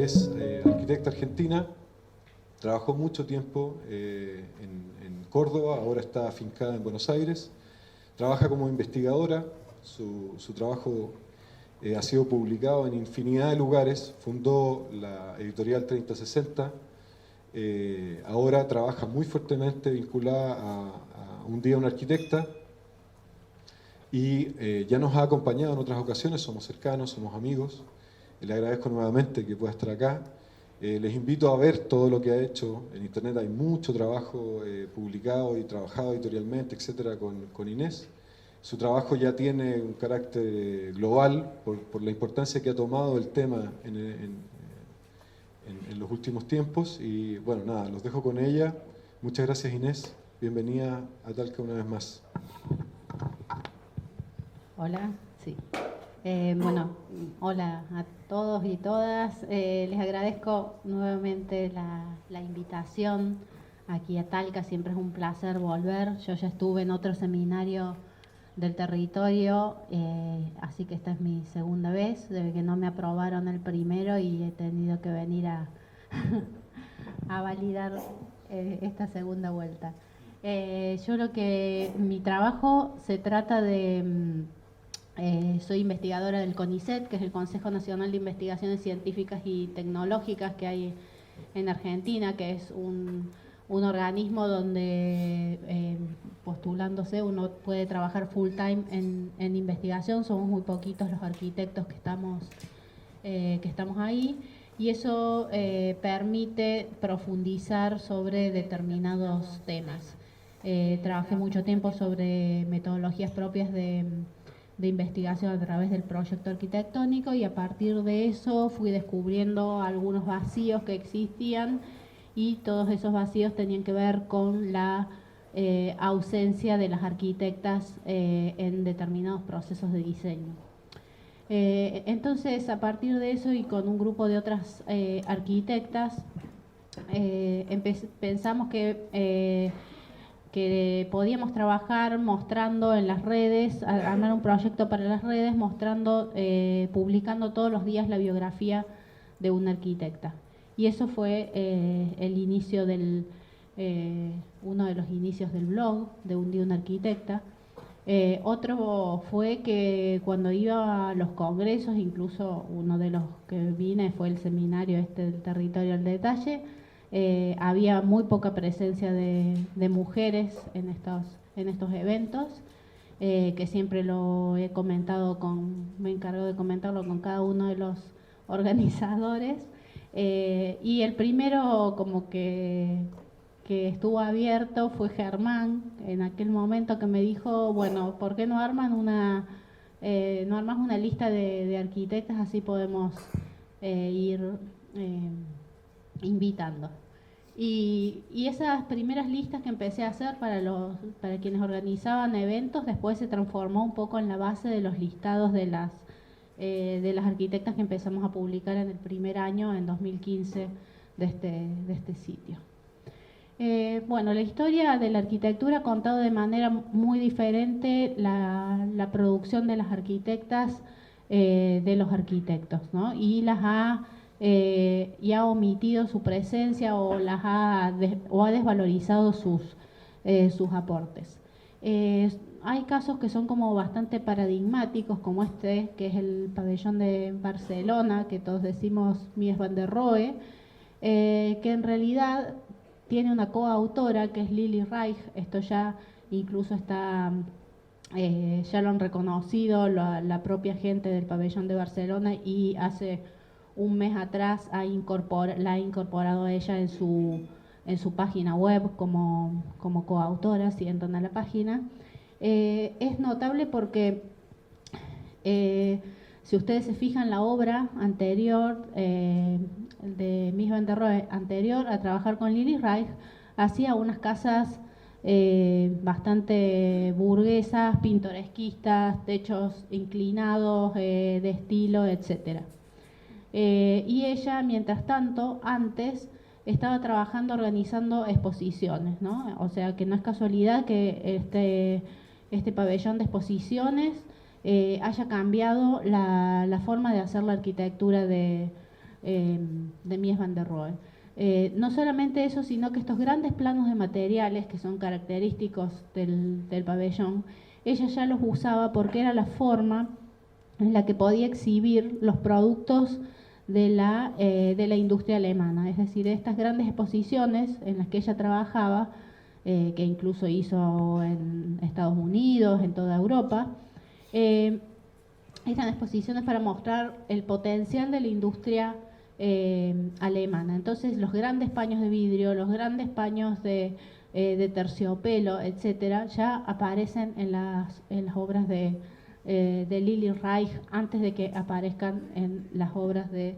es arquitecta argentina, trabajó mucho tiempo en Córdoba, ahora está afincada en Buenos Aires, trabaja como investigadora, su trabajo ha sido publicado en infinidad de lugares, fundó la editorial 3060, ahora trabaja muy fuertemente vinculada a Un Día una Arquitecta, y ya nos ha acompañado en otras ocasiones, somos cercanos, somos amigos. Le agradezco nuevamente que pueda estar acá. Les invito a ver todo lo que ha hecho. En internet hay mucho trabajo publicado y trabajado editorialmente, etcétera, con Inés. Su trabajo ya tiene un carácter global por la importancia que ha tomado el tema en los últimos tiempos. Y bueno, nada, los dejo con ella. Muchas gracias, Inés. Bienvenida a Talca una vez más. Hola, sí. Bueno, hola a todos y todas. Les agradezco nuevamente la invitación aquí a Talca. Siempre es un placer volver. Yo ya estuve en otro seminario del territorio, así que esta es mi segunda vez, desde que no me aprobaron el primero y he tenido que venir a, a validar esta segunda vuelta. Mi trabajo se trata de... soy investigadora del CONICET, que es el Consejo Nacional de Investigaciones Científicas y Tecnológicas que hay en Argentina, que es un organismo donde postulándose uno puede trabajar full time en investigación. Somos muy poquitos los arquitectos que estamos ahí, y eso permite profundizar sobre determinados temas. Trabajé mucho tiempo sobre metodologías propias de investigación a través del proyecto arquitectónico, y a partir de eso fui descubriendo algunos vacíos que existían, y todos esos vacíos tenían que ver con la ausencia de las arquitectas en determinados procesos de diseño. Entonces, a partir de eso y con un grupo de otras arquitectas, pensamos que podíamos trabajar mostrando en las redes, armar un proyecto para las redes, mostrando, publicando todos los días la biografía de una arquitecta. Y eso fue el inicio uno de los inicios del blog de Un Día una Arquitecta. Otro fue que cuando iba a los congresos, incluso uno de los que vine fue el seminario del territorio al detalle, había muy poca presencia de mujeres en estos eventos, que siempre lo he comentado me encargo de comentarlo con cada uno de los organizadores, y el primero como que estuvo abierto fue Germán en aquel momento, que me dijo, bueno, ¿por qué no armas una lista de arquitectas? Así podemos ir invitando. Y esas primeras listas que empecé a hacer para quienes organizaban eventos, después se transformó un poco en la base de los listados de las arquitectas que empezamos a publicar en el primer año, en 2015, de este sitio. Bueno, la historia de la arquitectura ha contado de manera muy diferente la producción de las arquitectas de los arquitectos, ¿no? Y ha omitido su presencia o ha desvalorizado sus aportes. Hay casos que son como bastante paradigmáticos, como que es el pabellón de Barcelona, que todos decimos Mies van der Rohe, que en realidad tiene una coautora que es Lili Reich. Esto ya incluso está, ya lo han reconocido la propia gente del pabellón de Barcelona, y hace un mes atrás la ha incorporado a ella en su página web como coautora, si entran a la página. Es notable porque si ustedes se fijan, la obra anterior de Mies van der Rohe, anterior a trabajar con Lili Reich, hacía unas casas bastante burguesas, pintoresquistas, techos inclinados, de estilo, etc. Y ella, mientras tanto, antes estaba trabajando organizando exposiciones, ¿no? O sea que no es casualidad que este pabellón de exposiciones haya cambiado la forma de hacer la arquitectura de de Mies van der Rohe. No solamente eso, sino que estos grandes planos de materiales que son característicos del pabellón, ella ya los usaba porque era la forma en la que podía exhibir los productos de la industria alemana, es decir, estas grandes exposiciones en las que ella trabajaba, que incluso hizo en Estados Unidos, en toda Europa, eran exposiciones para mostrar el potencial de la industria alemana. Entonces los grandes paños de vidrio, los grandes paños de terciopelo, etcétera, ya aparecen en las obras de Lili Reich antes de que aparezcan en las obras de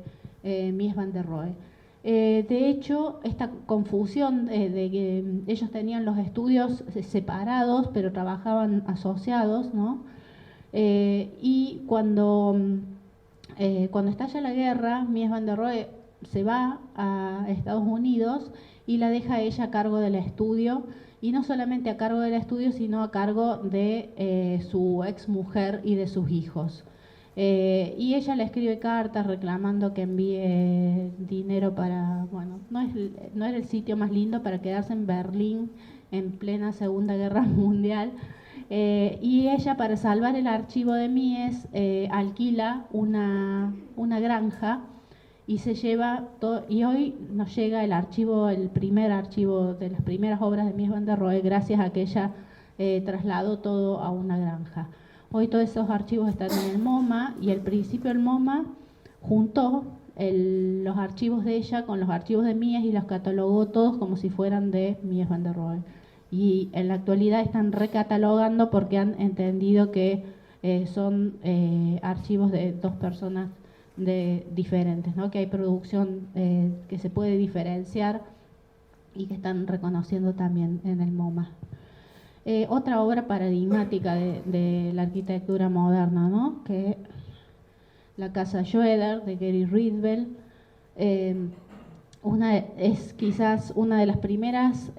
Mies van der Rohe. De hecho, esta confusión de que ellos tenían los estudios separados, pero trabajaban asociados, ¿no? Y cuando estalla la guerra, Mies van der Rohe se va a Estados Unidos y la deja a ella a cargo del estudio, y no solamente a cargo del estudio, sino a cargo de su ex mujer y de sus hijos. Y ella le escribe cartas reclamando que envíe dinero para, bueno, no era el sitio más lindo para quedarse en Berlín en plena Segunda Guerra Mundial. Y ella, para salvar el archivo de Mies, alquila una granja y se lleva todo, y hoy nos llega el archivo, el primer archivo de las primeras obras de Mies van der Rohe, gracias a que ella trasladó todo a una granja. Hoy todos esos archivos están en el MoMA, y al principio el MoMA juntó los archivos de ella con los archivos de Mies y los catalogó todos como si fueran de Mies van der Rohe. Y en la actualidad están recatalogando porque han entendido que son archivos de dos personas diferentes, ¿no? Que hay producción que se puede diferenciar y que están reconociendo también en el MoMA. Otra obra paradigmática de la arquitectura moderna, ¿no? Que la Casa Schroeder de Gary Ridwell, es quizás una de las primeras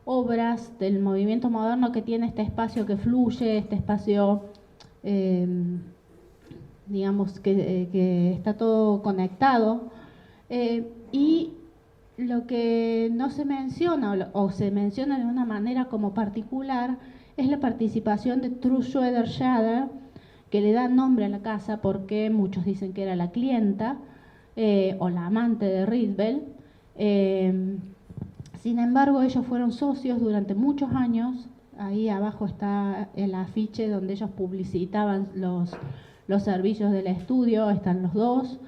obras del movimiento moderno que tiene este espacio que fluye, este espacio, digamos, que está todo conectado, y lo que no se menciona o se menciona de una manera como particular es la participación de Trude Schroeder-Schader, que le da nombre a la casa porque muchos dicen que era la clienta o la amante de Ridwell. Sin embargo, ellos fueron socios durante muchos años. Ahí abajo está el afiche donde ellos publicitaban los servicios del estudio, están los dos.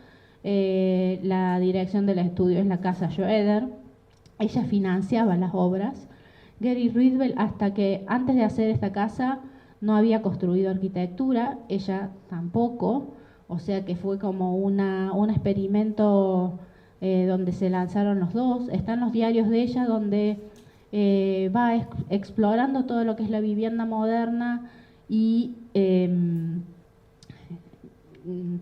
La dirección del estudio es la Casa Schroeder. Ella financiaba las obras. Gary Ridwell, antes de hacer esta casa, no había construido arquitectura, ella tampoco, o sea que fue como un experimento donde se lanzaron los dos. Están los diarios de ella donde va explorando todo lo que es la vivienda moderna y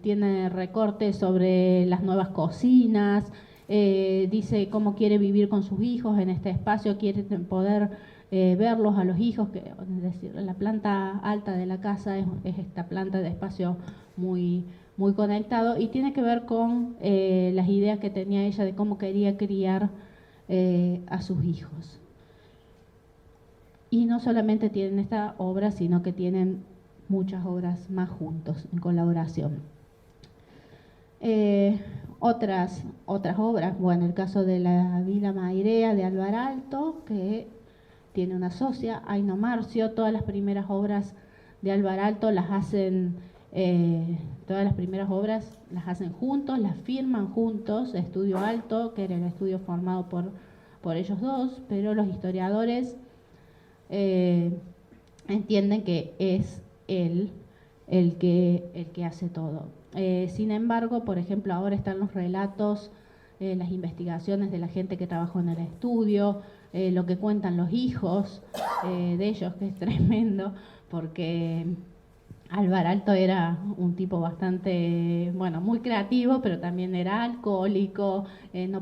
tiene recortes sobre las nuevas cocinas, dice cómo quiere vivir con sus hijos en este espacio, quiere poder verlos a los hijos, es decir, la planta alta de la casa es esta planta de espacio muy, muy conectado, y tiene que ver con las ideas que tenía ella de cómo quería criar a sus hijos. Y no solamente tienen esta obra, sino que tienen muchas obras más juntos, en colaboración. Otras obras, bueno, el caso de la Villa Mairea de Alvar Aalto, que tiene una socia, Aino Marcio. Todas las primeras obras de Alvar Aalto las hacen, juntos, las firman juntos, Estudio Alto, que era el estudio formado por ellos dos, pero los historiadores entienden que es él el que hace todo. Sin embargo, por ejemplo, ahora están los relatos, las investigaciones de la gente que trabajó en el estudio, lo que cuentan los hijos de ellos, que es tremendo, porque Alvar Aalto era un tipo bastante, bueno, muy creativo, pero también era alcohólico,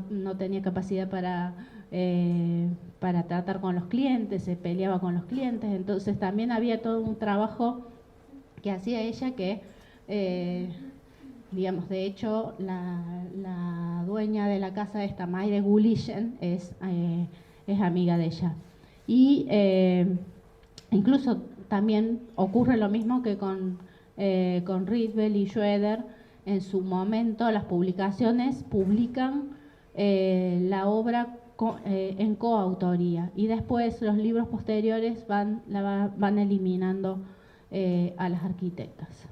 no tenía capacidad para tratar con los clientes, se peleaba con los clientes. Entonces también había todo un trabajo que hacía ella que digamos, de hecho, la dueña de la casa esta, Mayre Gulichen, es amiga de ella. Y incluso también ocurre lo mismo que con Rietveld y Schroeder. En su momento las publicaciones publican la obra en coautoría, y después los libros posteriores van eliminando a las arquitectas.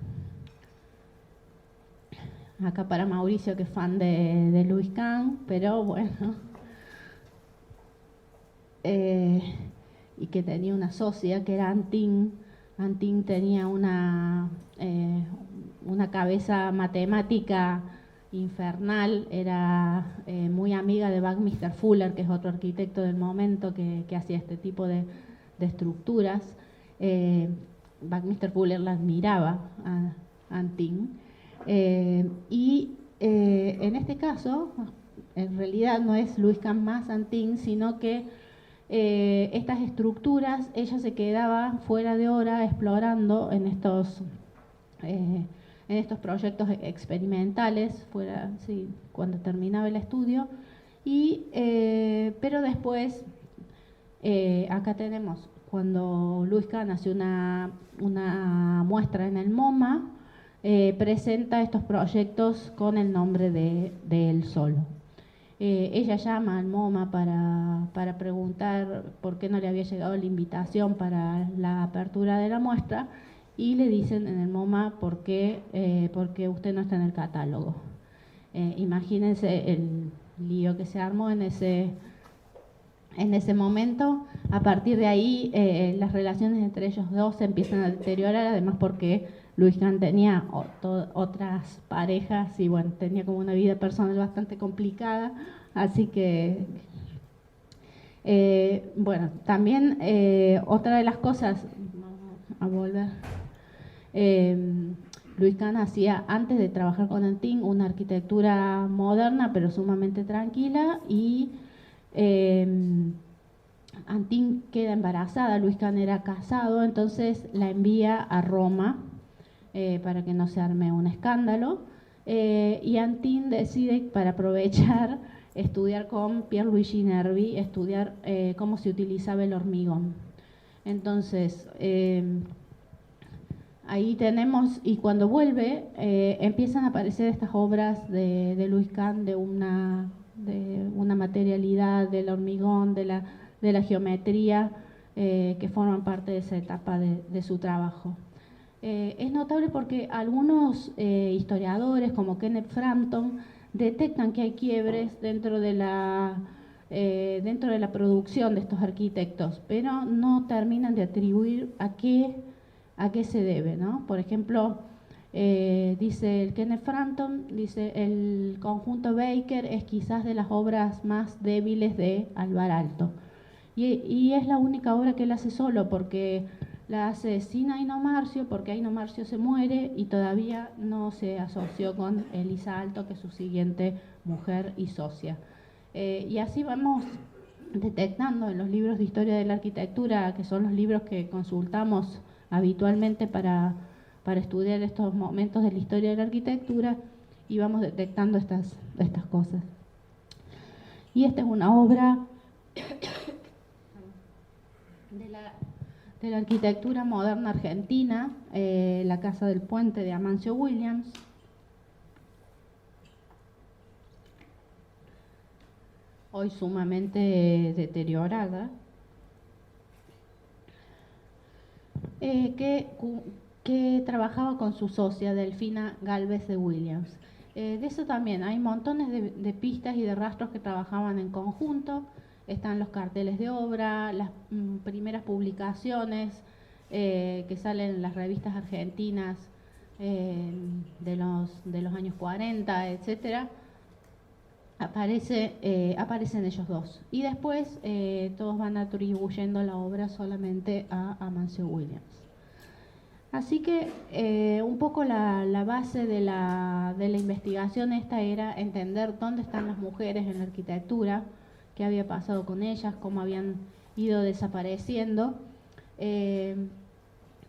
Acá para Mauricio, que es fan de Louise Kahn, pero bueno, y que tenía una socia que era Antin. Antin tenía una cabeza matemática infernal, era muy amiga de Buckminster Fuller, que es otro arquitecto del momento que hacía este tipo de estructuras. Buckminster Fuller la admiraba a Antin. Y en este caso, en realidad no es Louise Kahn más Antin, sino que estas estructuras ella se quedaba fuera de hora explorando en estos proyectos experimentales, cuando terminaba el estudio. Pero después, acá tenemos cuando Louise Kahn hace una muestra en el MoMA, presenta estos proyectos con el nombre de él solo. Ella llama al MoMA para preguntar por qué no le había llegado la invitación para la apertura de la muestra, y le dicen en el MoMA porque usted no está en el catálogo. Imagínense el lío que se armó en ese momento. A partir de ahí las relaciones entre ellos dos se empiezan a deteriorar, además porque Louise Kahn tenía otras parejas y bueno, tenía como una vida personal bastante complicada, así que bueno, también otra de las cosas, vamos a volver, Louise Kahn hacía, antes de trabajar con Antin, una arquitectura moderna pero sumamente tranquila, y Antin queda embarazada, Louise Kahn era casado, entonces la envía a Roma para que no se arme un escándalo, y Antin decide, para aprovechar, estudiar con Pierluigi Nervi, estudiar cómo se utilizaba el hormigón. Entonces, ahí tenemos, y cuando vuelve, empiezan a aparecer estas obras de Louise Kahn de una materialidad del hormigón, de la geometría, que forman parte de esa etapa de su trabajo. Es notable porque algunos historiadores, como Kenneth Frampton, detectan que hay quiebres dentro de la producción de estos arquitectos, pero no terminan de atribuir a qué se debe, ¿no? Por ejemplo, dice el Kenneth Frampton, dice: el conjunto Baker es quizás de las obras más débiles de Alvar Aalto, y es la única obra que él hace solo, porque la hace sin Aino Marcio, porque Aino Marcio se muere y todavía no se asoció con Elisa Aalto, que es su siguiente mujer y socia. Y así vamos detectando en los libros de historia de la arquitectura, que son los libros que consultamos habitualmente para estudiar estos momentos de la historia de la arquitectura, y vamos detectando estas cosas. Y esta es una obra de la arquitectura moderna argentina, la Casa del Puente de Amancio Williams. Hoy sumamente deteriorada, que trabajaba con su socia Delfina Gálvez de Williams. De eso también hay montones de pistas y de rastros que trabajaban en conjunto. Están los carteles de obra, las primeras publicaciones que salen en las revistas argentinas de los años 40, etcétera. Aparecen ellos dos, y después todos van atribuyendo la obra solamente a Amancio Williams. Así que un poco la base de la investigación esta era entender dónde están las mujeres en la arquitectura, qué había pasado con ellas, cómo habían ido desapareciendo.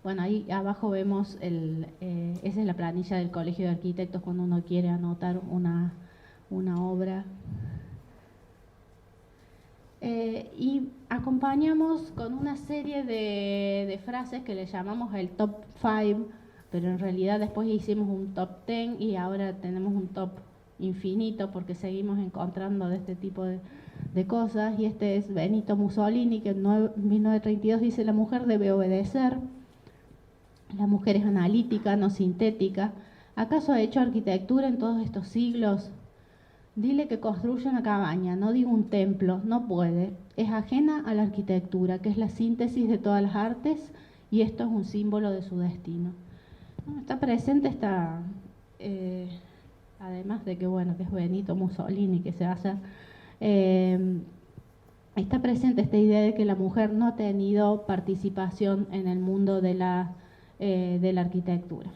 Bueno, ahí abajo vemos, esa es la planilla del Colegio de Arquitectos cuando uno quiere anotar una obra. Y acompañamos con una serie de frases que le llamamos el top 5, pero en realidad después hicimos un top 10 y ahora tenemos un top infinito porque seguimos encontrando de este tipo de cosas. Y este es Benito Mussolini, que en 1932 dice: la mujer debe obedecer, la mujer es analítica, no sintética. ¿Acaso ha hecho arquitectura en todos estos siglos? Dile que construya una cabaña, no digo un templo, no puede. Es ajena a la arquitectura, que es la síntesis de todas las artes, y esto es un símbolo de su destino. Está presente esta, además de que, bueno, que es Benito Mussolini, que se va a hacer, está presente esta idea de que la mujer no ha tenido participación en el mundo de la arquitectura.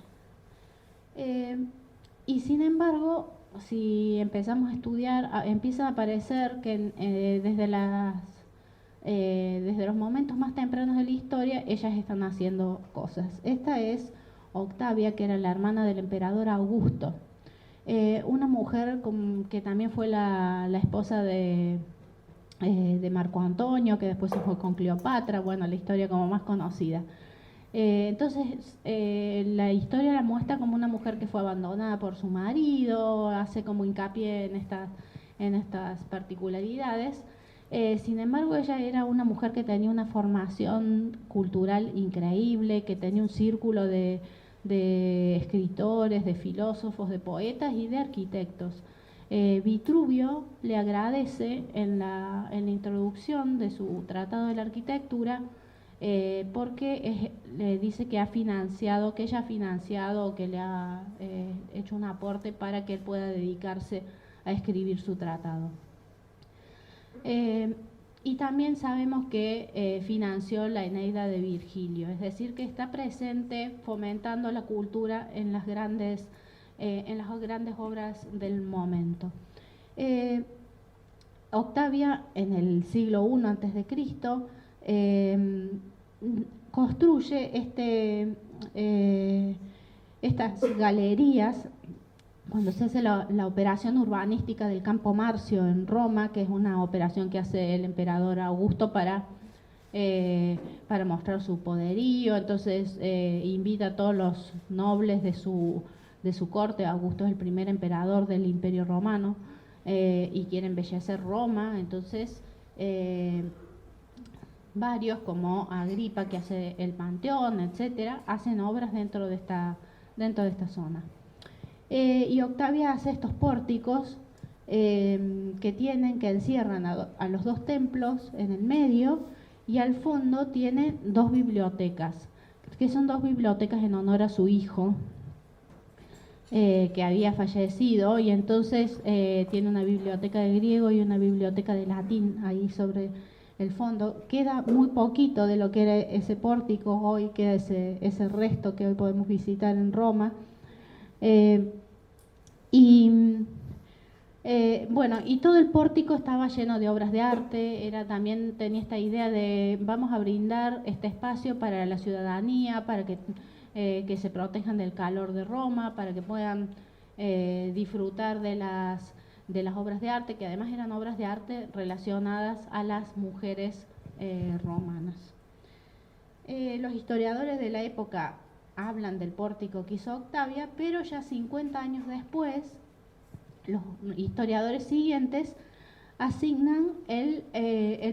Y sin embargo, si empezamos a estudiar, empieza a aparecer que desde los momentos más tempranos de la historia, ellas están haciendo cosas. Esta es Octavia, que era la hermana del emperador Augusto. Una mujer que también fue la esposa de Marco Antonio, que después se fue con Cleopatra, bueno, la historia como más conocida. Entonces, la historia la muestra como una mujer que fue abandonada por su marido, hace como hincapié en estas particularidades. Sin embargo, ella era una mujer que tenía una formación cultural increíble, que tenía un círculo de escritores, de filósofos, de poetas y de arquitectos. Vitruvio le agradece en la introducción de su Tratado de la Arquitectura, porque le dice que ella ha financiado o que le ha hecho un aporte para que él pueda dedicarse a escribir su tratado. Y también sabemos que financió la Eneida de Virgilio, es decir, que está presente fomentando la cultura en las grandes obras del momento. Octavia, en el siglo I a.C., construye estas galerías cuando se hace la operación urbanística del Campo Marcio en Roma, que es una operación que hace el emperador Augusto para mostrar su poderío. Entonces invita a todos los nobles de su corte. Augusto es el primer emperador del Imperio Romano, y quiere embellecer Roma. Entonces varios, como Agripa, que hace el Panteón, etcétera, hacen obras dentro de esta zona. Y Octavia hace estos pórticos que encierran a los dos templos en el medio, y al fondo tiene dos bibliotecas, que son dos bibliotecas en honor a su hijo, que había fallecido, y entonces tiene una biblioteca de griego y una biblioteca de latín ahí sobre el fondo. Queda muy poquito de lo que era ese pórtico, hoy queda ese resto que hoy podemos visitar en Roma. Bueno, y todo el pórtico estaba lleno de obras de arte. También tenía esta idea de: vamos a brindar este espacio para la ciudadanía, para que se protejan del calor de Roma, para que puedan disfrutar de las obras de arte, que además eran obras de arte relacionadas a las mujeres romanas. Los historiadores de la época hablan del pórtico que hizo Octavia, pero ya 50 años después, los historiadores siguientes asignan el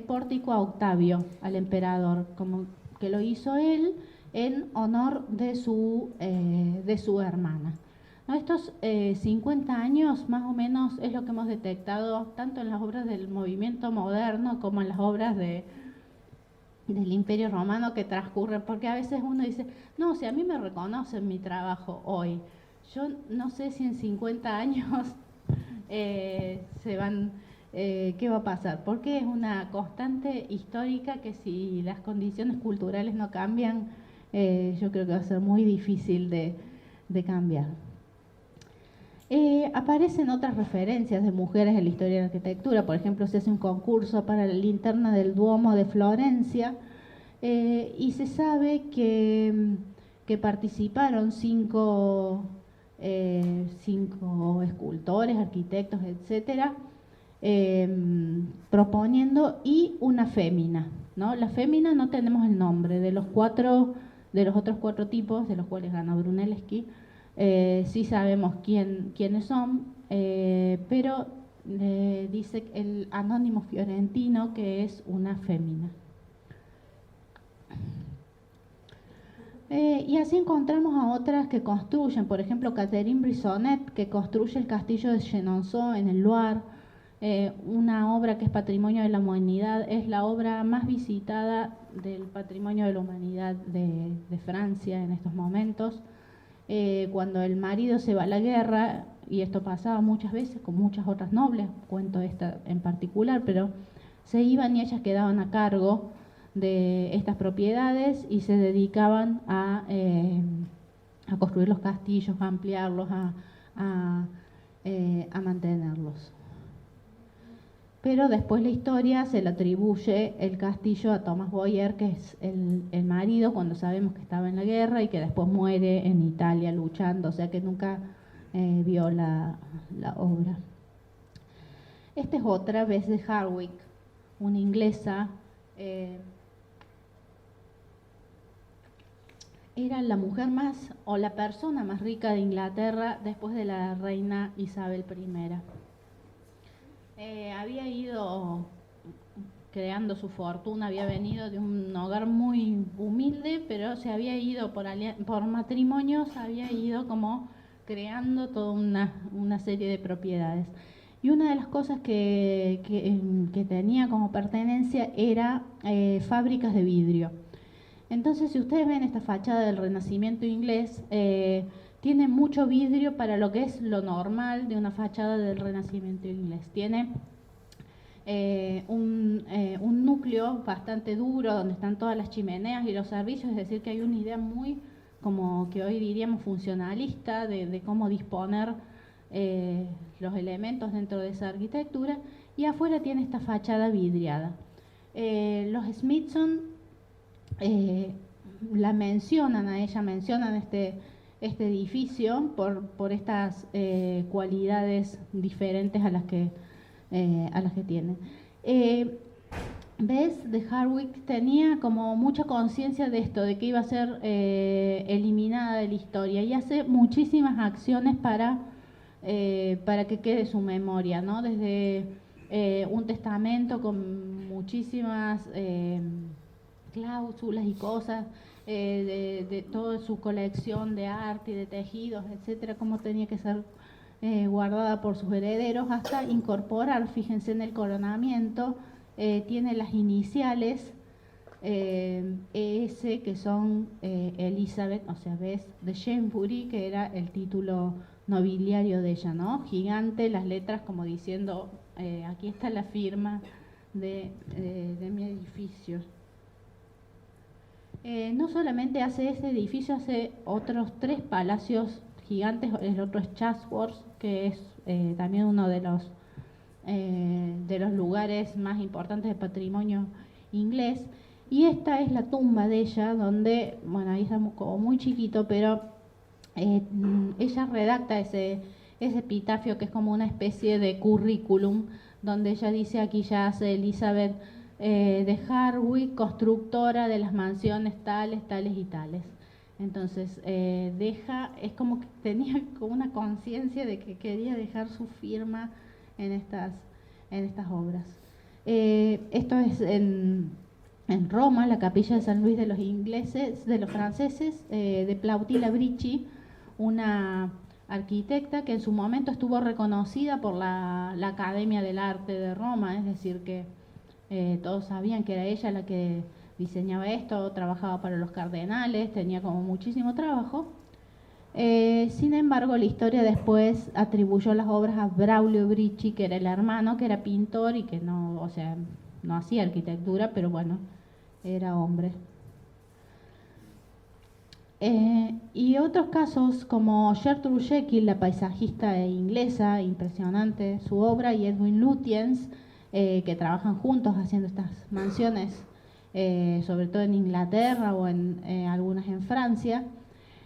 pórtico a Octavio, al emperador, como que lo hizo él en honor de su hermana. ¿No? Estos 50 años más o menos es lo que hemos detectado tanto en las obras del movimiento moderno como en las obras del Imperio Romano que transcurren, porque a veces uno dice: no, si a mí me reconocen mi trabajo hoy, yo no sé si en 50 años ¿qué va a pasar? Porque es una constante histórica que, si las condiciones culturales no cambian, yo creo que va a ser muy difícil de cambiar. Aparecen otras referencias de mujeres en la historia de la arquitectura. Por ejemplo, se hace un concurso para la linterna del Duomo de Florencia, Y se sabe que participaron cinco escultores, arquitectos, etcétera, proponiendo, y una fémina, ¿no? La fémina no tenemos el nombre de los otros cuatro tipos, de los cuales ganó Brunelleschi. Sí sabemos quiénes son, pero dice el anónimo fiorentino que es una fémina. Y así encontramos a otras que construyen, por ejemplo, Catherine Brissonnet, que construye el castillo de Chenonceau en el Loire, una obra que es Patrimonio de la Humanidad, es la obra más visitada del Patrimonio de la Humanidad de Francia en estos momentos. Cuando el marido se va a la guerra, y esto pasaba muchas veces con muchas otras nobles, cuento esta en particular, pero se iban y ellas quedaban a cargo de estas propiedades y se dedicaban a construir los castillos, a ampliarlos, a mantenerlos. Pero después la historia se le atribuye el castillo a Thomas Boyer, que es el marido, cuando sabemos que estaba en la guerra y que después muere en Italia luchando, o sea que nunca vio la obra. Esta es otra vez de Harwick, una inglesa. Era la mujer más, o la persona más rica de Inglaterra después de la reina Isabel I. Había ido creando su fortuna, había venido de un hogar muy humilde, pero se había ido por matrimonios, había ido como creando toda una serie de propiedades. Y una de las cosas que tenía como pertenencia era fábricas de vidrio. Entonces, si ustedes ven esta fachada del Renacimiento inglés, tiene mucho vidrio para lo que es lo normal de una fachada del Renacimiento inglés. Tiene un núcleo bastante duro donde están todas las chimeneas y los servicios, es decir, que hay una idea muy, como que hoy diríamos, funcionalista de cómo disponer los elementos dentro de esa arquitectura, y afuera tiene esta fachada vidriada. Los Smithson la mencionan a ella, mencionan este edificio por estas cualidades diferentes a las que tiene. Bess de Harwick tenía como mucha conciencia de esto, de que iba a ser eliminada de la historia, y hace muchísimas acciones para que quede su memoria, ¿no? Desde un testamento con muchísimas cláusulas y cosas, de toda su colección de arte y de tejidos, etcétera, cómo tenía que ser guardada por sus herederos, hasta incorporar, fíjense en el coronamiento, tiene las iniciales ES, que son Elizabeth, o sea, Bess de Shrewsbury, que era el título nobiliario de ella, ¿no? Gigante, las letras como diciendo, aquí está la firma de mi edificio. No solamente hace ese edificio, hace otros 3 palacios gigantes. El otro es Chatsworth, que es también uno de los lugares más importantes de patrimonio inglés. Y esta es la tumba de ella, donde, bueno, ahí estamos como muy chiquito, pero ella redacta ese epitafio, que es como una especie de currículum, donde ella dice: aquí yace Elizabeth de Harwick, constructora de las mansiones tales, tales y tales. Entonces es como que tenía como una conciencia de que quería dejar su firma en estas obras. Esto es en Roma, la capilla de San Luis de los franceses, de Plautilla Bricci, una arquitecta que en su momento estuvo reconocida por la Academia del Arte de Roma, es decir que todos sabían que era ella la que diseñaba esto, trabajaba para los cardenales, tenía como muchísimo trabajo. Sin embargo, la historia después atribuyó las obras a Braulio Bricci, que era el hermano, que era pintor y que no hacía arquitectura, pero bueno, era hombre. Y otros casos como Gertrude Jekyll, la paisajista inglesa, impresionante su obra, y Edwin Lutyens, que trabajan juntos haciendo estas mansiones sobre todo en Inglaterra o en algunas en Francia.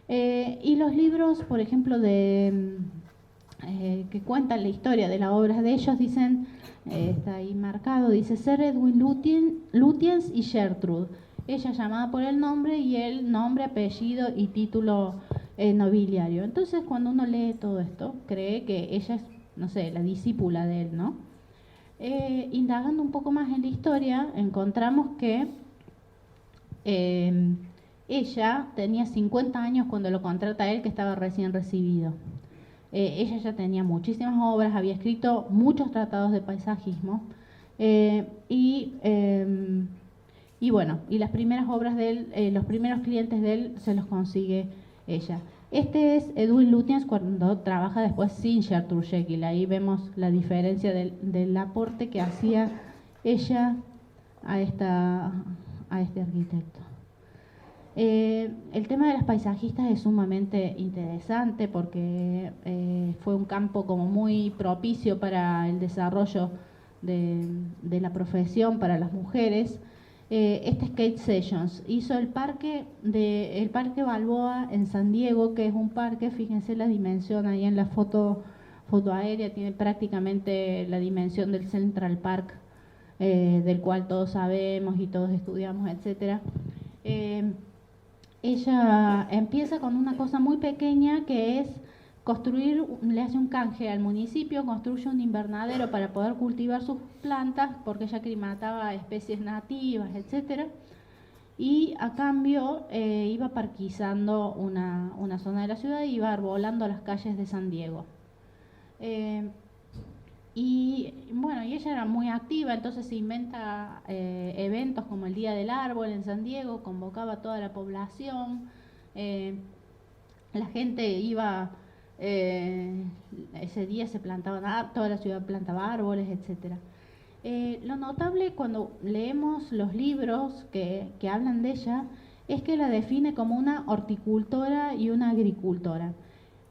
Y los libros, por ejemplo, que cuentan la historia de las obras de ellos, dicen, está ahí marcado, dice Sir Edwin Lutyens y Gertrude. Ella llamada por el nombre y el nombre, apellido y título nobiliario. Entonces, cuando uno lee todo esto, cree que ella es, no sé, la discípula de él, ¿no? Indagando un poco más en la historia, encontramos que ella tenía 50 años cuando lo contrata a él, que estaba recién recibido. Ella ya tenía muchísimas obras, había escrito muchos tratados de paisajismo y bueno, y las primeras obras de él, los primeros clientes de él se los consigue ella. Este es Edwin Lutyens cuando trabaja después sin Gertrude Jekyll. Ahí vemos la diferencia del aporte que hacía ella a este arquitecto. El tema de las paisajistas es sumamente interesante porque fue un campo como muy propicio para el desarrollo de la profesión para las mujeres. Este es Kate Sessions, hizo el parque Balboa en San Diego, que es un parque, fíjense la dimensión ahí en la foto aérea, tiene prácticamente la dimensión del Central Park, del cual todos sabemos y todos estudiamos, etcétera. Ella empieza con una cosa muy pequeña que es construir, le hace un canje al municipio, construye un invernadero para poder cultivar sus plantas, porque ella aclimataba especies nativas, etcétera, y a cambio iba parquizando una zona de la ciudad y iba arbolando las calles de San Diego. Y bueno, y ella era muy activa, entonces se inventa eventos como el Día del Árbol en San Diego, convocaba a toda la población, la gente iba, ese día se plantaban, toda la ciudad plantaba árboles, etcétera. Lo notable cuando leemos los libros que hablan de ella es que la define como una horticultora y una agricultora.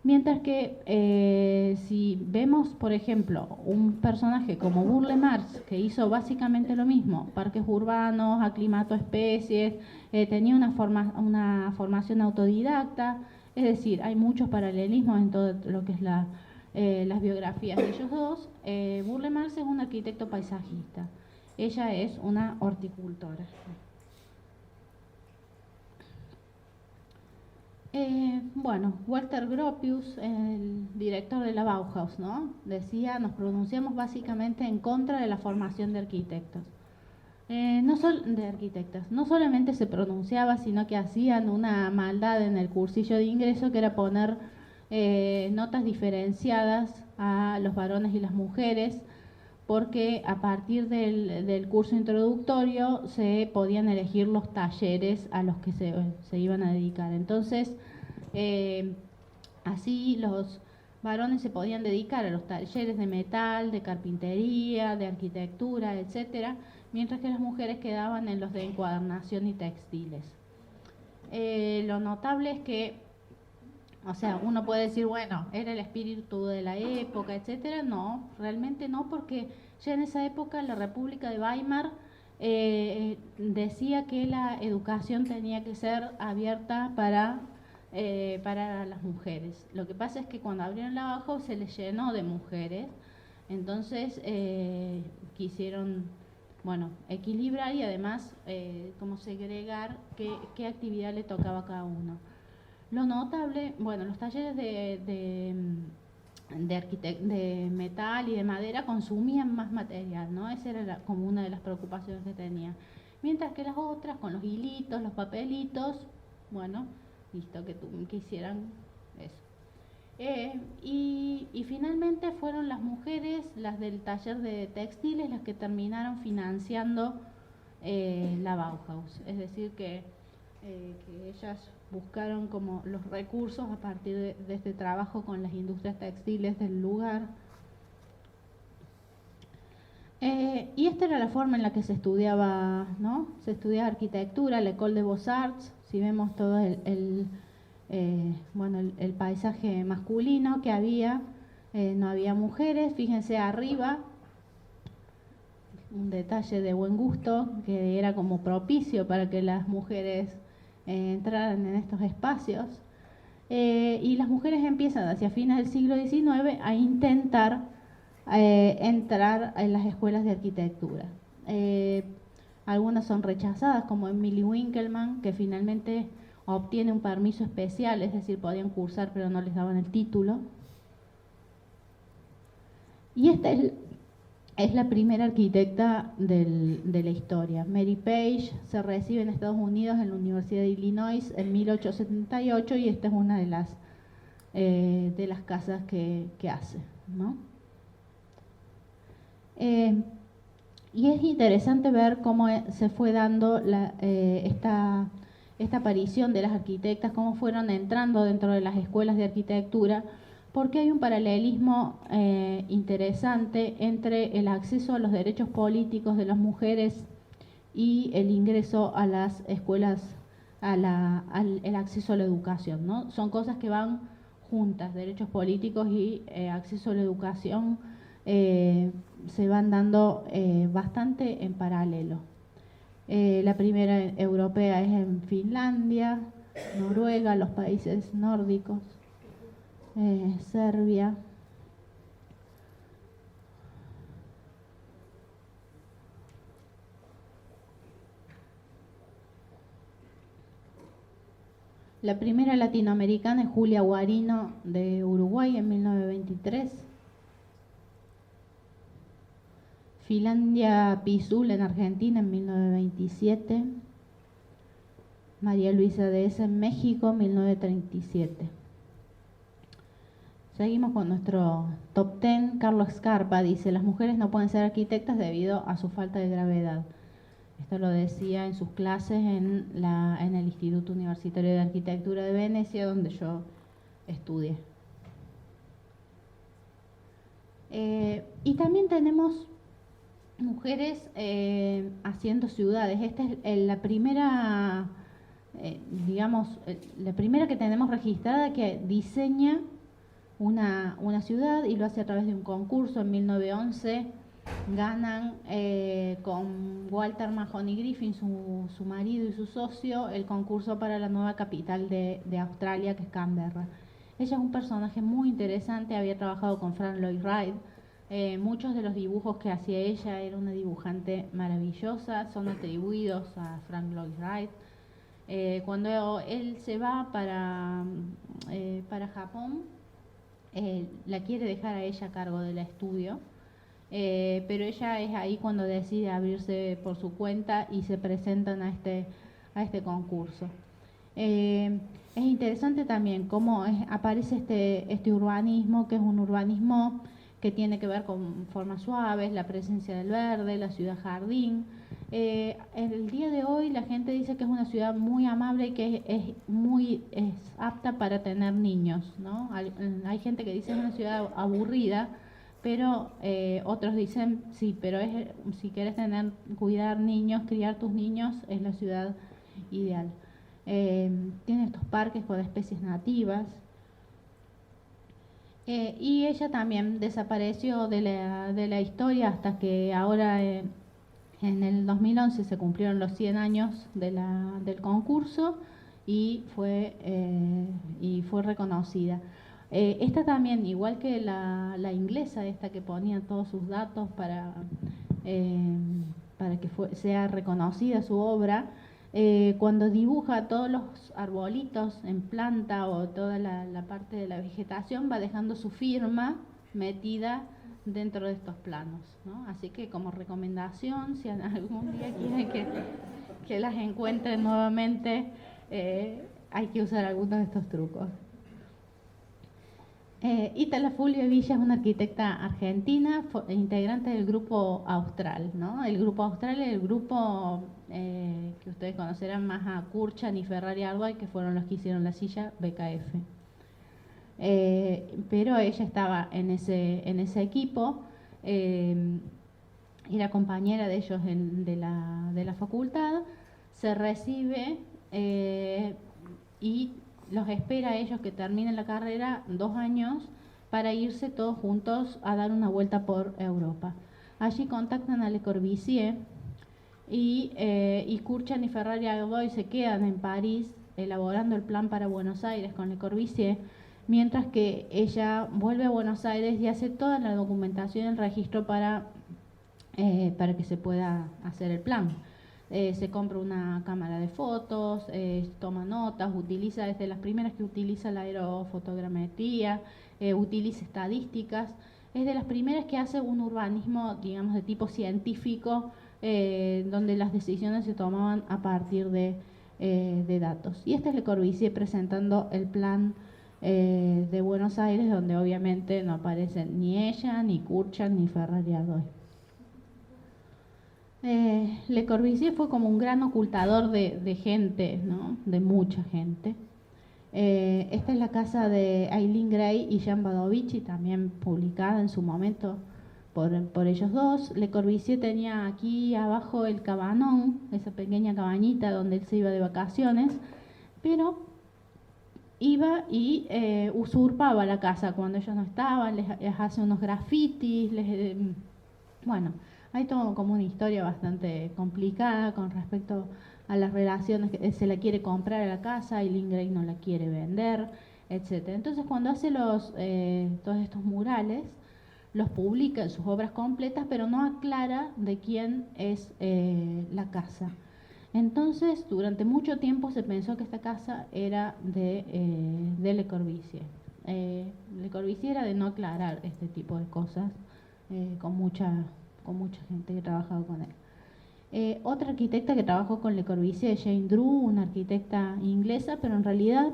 Mientras que si vemos, por ejemplo, un personaje como Burle Marx, que hizo básicamente lo mismo, parques urbanos, aclimató especies, tenía una formación autodidacta, es decir, hay muchos paralelismos en todo lo que es las biografías de ellos dos. Burle Marx es un arquitecto paisajista, ella es una horticultora. Bueno, Walter Gropius, el director de la Bauhaus, ¿no? Decía, nos pronunciamos básicamente en contra de la formación de arquitectos. No solamente se pronunciaba, sino que hacían una maldad en el cursillo de ingreso, que era poner notas diferenciadas a los varones y las mujeres, porque a partir del curso introductorio se podían elegir los talleres a los que se iban a dedicar. Entonces, así los varones se podían dedicar a los talleres de metal, de carpintería, de arquitectura, etcétera, mientras que las mujeres quedaban en los de encuadernación y textiles. Lo notable es que, o sea, uno puede decir, bueno, era el espíritu de la época, etcétera. No, realmente no, porque ya en esa época la República de Weimar decía que la educación tenía que ser abierta para las mujeres. Lo que pasa es que cuando abrieron la Bauhaus se les llenó de mujeres, entonces quisieron, bueno, equilibrar y además como segregar qué actividad le tocaba a cada uno. Lo notable, bueno, los talleres de metal y de madera consumían más material, ¿no? Esa era como una de las preocupaciones que tenía. Mientras que las otras, con los hilitos, los papelitos, bueno, listo, que hicieran eso. Y finalmente fueron las mujeres, las del taller de textiles, las que terminaron financiando la Bauhaus. Es decir, que ellas buscaron como los recursos a partir de este trabajo con las industrias textiles del lugar. Y esta era la forma en la que se estudiaba, ¿no? Se estudiaba arquitectura, la École des Beaux-Arts. Si vemos todo el paisaje masculino que había, no había mujeres. Fíjense arriba, un detalle de buen gusto que era como propicio para que las mujeres entraran en estos espacios. Y las mujeres empiezan hacia fines del siglo XIX a intentar entrar en las escuelas de arquitectura. Algunas son rechazadas, como Emily Winkelmann, que finalmente obtiene un permiso especial, es decir, podían cursar pero no les daban el título. Y esta es la primera arquitecta de la historia. Mary Page se recibe en Estados Unidos en la Universidad de Illinois en 1878 y esta es una de las casas que hace, ¿no? Y es interesante ver cómo se fue dando esta aparición de las arquitectas, cómo fueron entrando dentro de las escuelas de arquitectura, porque hay un paralelismo interesante entre el acceso a los derechos políticos de las mujeres y el ingreso a las escuelas, el acceso a la educación, ¿no? Son cosas que van juntas, derechos políticos y acceso a la educación se van dando bastante en paralelo. La primera europea es en Finlandia, Noruega, los países nórdicos, Serbia. La primera latinoamericana es Julia Guarino de Uruguay en 1923. Finlandia Pisul en Argentina en 1927. María Luisa Dehesa en México en 1937. Seguimos con nuestro top 10. Carlos Scarpa dice: las mujeres no pueden ser arquitectas debido a su falta de gravedad. Esto lo decía en sus clases en el Instituto Universitario de Arquitectura de Venecia, donde yo estudié. Y también tenemos mujeres haciendo ciudades. Esta es la primera, la primera que tenemos registrada que diseña una ciudad y lo hace a través de un concurso. En 1911 ganan con Walter Mahoney Griffin, su marido y su socio, el concurso para la nueva capital de Australia, que es Canberra. Ella es un personaje muy interesante, había trabajado con Frank Lloyd Wright. Muchos de los dibujos que hacía ella, era una dibujante maravillosa, son atribuidos a Frank Lloyd Wright. Cuando él se va para Japón, la quiere dejar a ella a cargo del estudio, pero ella es ahí cuando decide abrirse por su cuenta y se presentan a este concurso. Es interesante también cómo aparece este urbanismo, que es un urbanismo que tiene que ver con formas suaves, la presencia del verde, la ciudad jardín. El día de hoy la gente dice que es una ciudad muy amable y que es apta para tener niños, ¿no? Hay gente que dice que es una ciudad aburrida, pero otros dicen sí, pero si quieres cuidar niños, criar tus niños, es la ciudad ideal. Tiene estos parques con especies nativas. Y ella también desapareció de la historia hasta que ahora en el 2011 se cumplieron los 100 años del concurso y fue reconocida. Esta también, igual que la inglesa, esta que ponía todos sus datos para que sea reconocida su obra, cuando dibuja todos los arbolitos en planta o toda la parte de la vegetación, va dejando su firma metida dentro de estos planos, ¿no? Así que como recomendación, si algún día quieren que las encuentren nuevamente, hay que usar algunos de estos trucos. Itala Fulvia Villa es una arquitecta argentina, integrante del Grupo Austral, ¿no? El Grupo Austral es el grupo que ustedes conocerán más a Kurchan y Ferrari Ardoy, que fueron los que hicieron la silla BKF. Pero ella estaba en ese equipo, era compañera de ellos de la facultad, se recibe y los espera a ellos que terminen la carrera 2 años para irse todos juntos a dar una vuelta por Europa. Allí contactan a Le Corbusier y Curchan y Ferrari-Godoy se quedan en París elaborando el plan para Buenos Aires con Le Corbusier, mientras que ella vuelve a Buenos Aires y hace toda la documentación y el registro para que se pueda hacer el plan. Se compra una cámara de fotos, toma notas, utiliza, desde las primeras que utiliza la aerofotogrametría, utiliza estadísticas, es de las primeras que hace un urbanismo, digamos, de tipo científico, donde las decisiones se tomaban a partir de datos. Y este es Le Corbusier presentando el plan de Buenos Aires, donde obviamente no aparecen ni ella, ni Curchan, ni Ferrari-Godoy. Le Corbusier fue como un gran ocultador de gente, ¿no? De mucha gente. Esta es la casa de Eileen Gray y Jean Badovici, también publicada en su momento por ellos dos. Le Corbusier tenía aquí abajo el cabanón, esa pequeña cabañita donde él se iba de vacaciones, pero iba y usurpaba la casa cuando ellos no estaban, les hace unos grafitis, bueno, hay todo como una historia bastante complicada con respecto a las relaciones, que se la quiere comprar a la casa y Eileen Gray no la quiere vender, etcétera. Entonces cuando hace todos estos murales, los publica en sus obras completas, pero no aclara de quién es la casa. Entonces, durante mucho tiempo se pensó que esta casa era de Le Corbusier. Le Corbusier era de no aclarar este tipo de cosas con mucha gente que ha trabajado con él. Otra arquitecta que trabajó con Le Corbusier es Jane Drew, una arquitecta inglesa, pero en realidad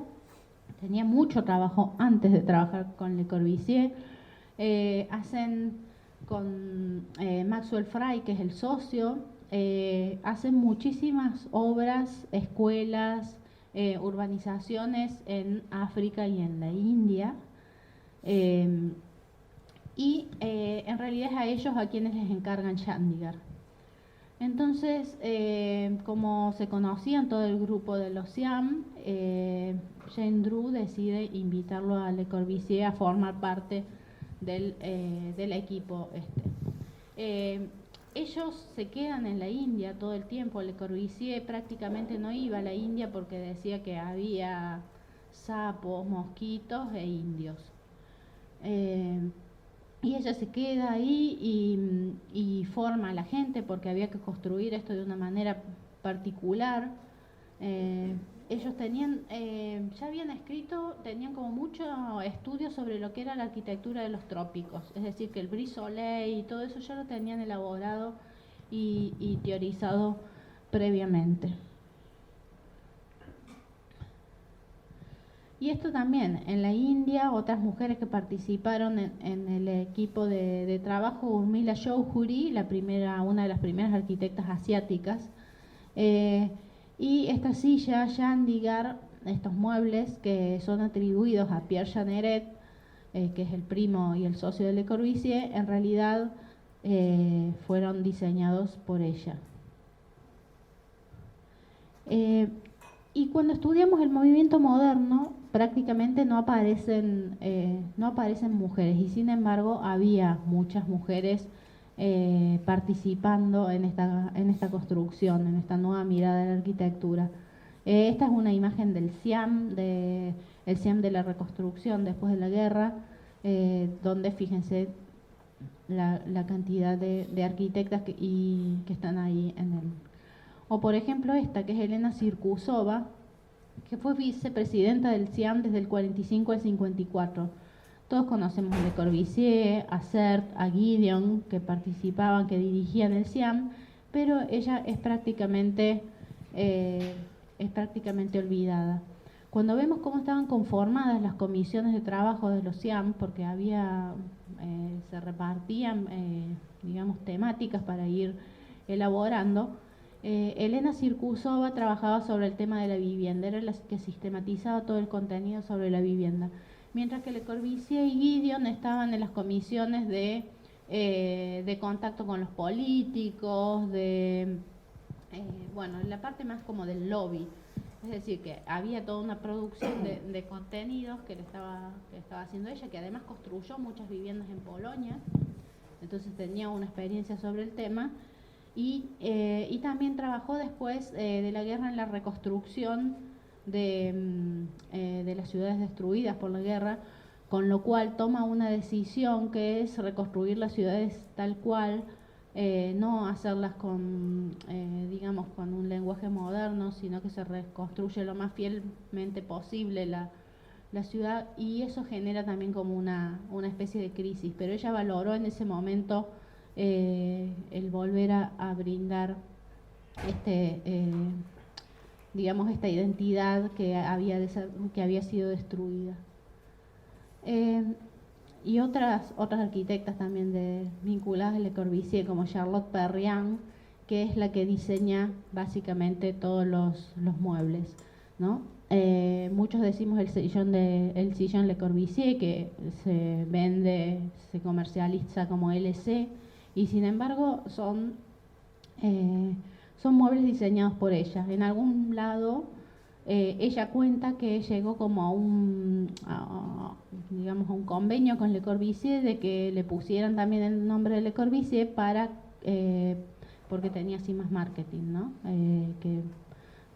tenía mucho trabajo antes de trabajar con Le Corbusier. Hacen con Maxwell Fry, que es el socio, hacen muchísimas obras, escuelas, urbanizaciones en África y en la India. En realidad es a ellos a quienes les encargan Chandigarh. Entonces, como se conocían todo el grupo de los Siam, Jane Drew decide invitarlo a Le Corbusier a formar parte del equipo ellos se quedan en la India todo el tiempo. Le Corbusier prácticamente no iba a la India porque decía que había sapos, mosquitos e indios. Y ella se queda ahí y forma a la gente porque había que construir esto de una manera particular. Ellos tenían, ya habían escrito, tenían como mucho estudio sobre lo que era la arquitectura de los trópicos, es decir, que el brise soleil y todo eso ya lo tenían elaborado y teorizado previamente. Y esto también, en la India, otras mujeres que participaron en el equipo de trabajo, Urmila Chowdhury, una de las primeras arquitectas asiáticas, y esta silla, Chandigarh, estos muebles que son atribuidos a Pierre Jeanneret, que es el primo y el socio de Le Corbusier, en realidad fueron diseñados por ella. Y cuando estudiamos el movimiento moderno, prácticamente no aparecen mujeres, y sin embargo había muchas mujeres participando en esta construcción, en esta nueva mirada de la arquitectura. Esta es una imagen del Siam, el Siam de la reconstrucción después de la guerra, donde fíjense la cantidad de arquitectas que están ahí en el... O por ejemplo esta, que es Elena Sirkusova, que fue vicepresidenta del Siam desde el 45 al 54. Todos conocemos a Le Corbusier, a Sert, a Gideon, que participaban, que dirigían el Siam, pero ella es prácticamente olvidada. Cuando vemos cómo estaban conformadas las comisiones de trabajo de los Siam, porque se repartían, digamos, temáticas para ir elaborando, Elena Sirkusova trabajaba sobre el tema de la vivienda, era la que sistematizaba todo el contenido sobre la vivienda, mientras que Le Corbusier y Gideon estaban en las comisiones de contacto con los políticos, bueno, en la parte más como del lobby. Es decir, que había toda una producción de contenidos que estaba haciendo ella, que además construyó muchas viviendas en Polonia, entonces tenía una experiencia sobre el tema. Y también trabajó después de la guerra en la reconstrucción de las ciudades destruidas por la guerra, con lo cual toma una decisión que es reconstruir las ciudades tal cual, no hacerlas con, digamos, con un lenguaje moderno, sino que se reconstruye lo más fielmente posible la ciudad, y eso genera también como una especie de crisis, pero ella valoró en ese momento el volver a brindar digamos, esta identidad que había sido destruida. Y otras arquitectas también vinculadas a Le Corbusier, como Charlotte Perriand, que es la que diseña básicamente todos los muebles, ¿no? Muchos decimos el sillón Le Corbusier, que se vende, se comercializa como LC, y sin embargo son muebles diseñados por ella. En algún lado ella cuenta que llegó como digamos, a un convenio con Le Corbusier de que le pusieran también el nombre de Le Corbusier porque tenía así más marketing, ¿no? Que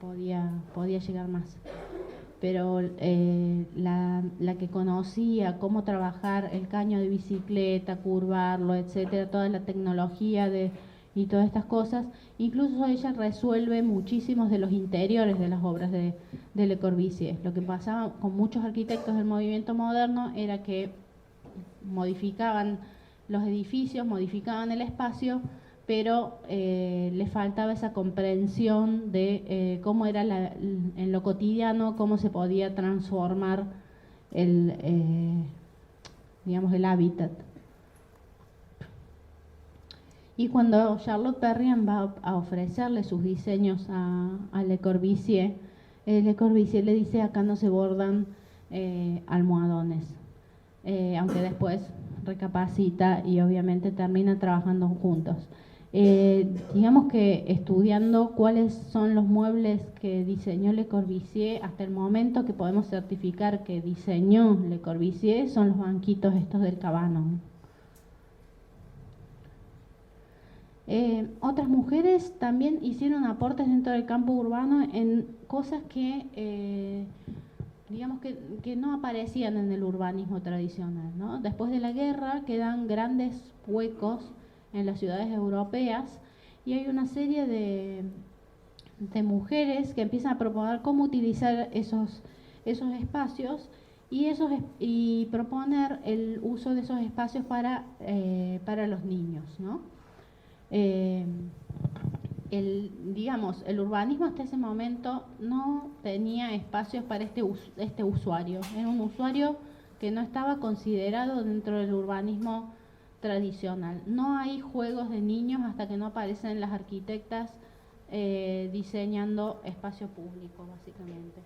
podía llegar más. Pero la que conocía cómo trabajar el caño de bicicleta, curvarlo, etcétera, toda la tecnología y todas estas cosas, incluso ella resuelve muchísimos de los interiores de las obras de Le Corbusier. Lo que pasaba con muchos arquitectos del movimiento moderno era que modificaban los edificios, modificaban el espacio, pero le faltaba esa comprensión de cómo era en lo cotidiano, cómo se podía transformar digamos, el hábitat. Y cuando Charlotte Perriand va a ofrecerle sus diseños a Le Corbusier, Le Corbusier le dice: acá no se bordan almohadones, aunque después recapacita y obviamente terminan trabajando juntos. Digamos que estudiando cuáles son los muebles que diseñó Le Corbusier, hasta el momento que podemos certificar que diseñó Le Corbusier son los banquitos estos del Cabanon. Otras mujeres también hicieron aportes dentro del campo urbano en cosas que digamos que no aparecían en el urbanismo tradicional, ¿no? Después de la guerra quedan grandes huecos en las ciudades europeas y hay una serie de mujeres que empiezan a proponer cómo utilizar esos espacios y proponer el uso de esos espacios para los niños, ¿no? Digamos, el urbanismo hasta ese momento no tenía espacios para este usuario. Era un usuario que no estaba considerado dentro del urbanismo tradicional. No hay juegos de niños hasta que no aparecen las arquitectas diseñando espacio público, básicamente.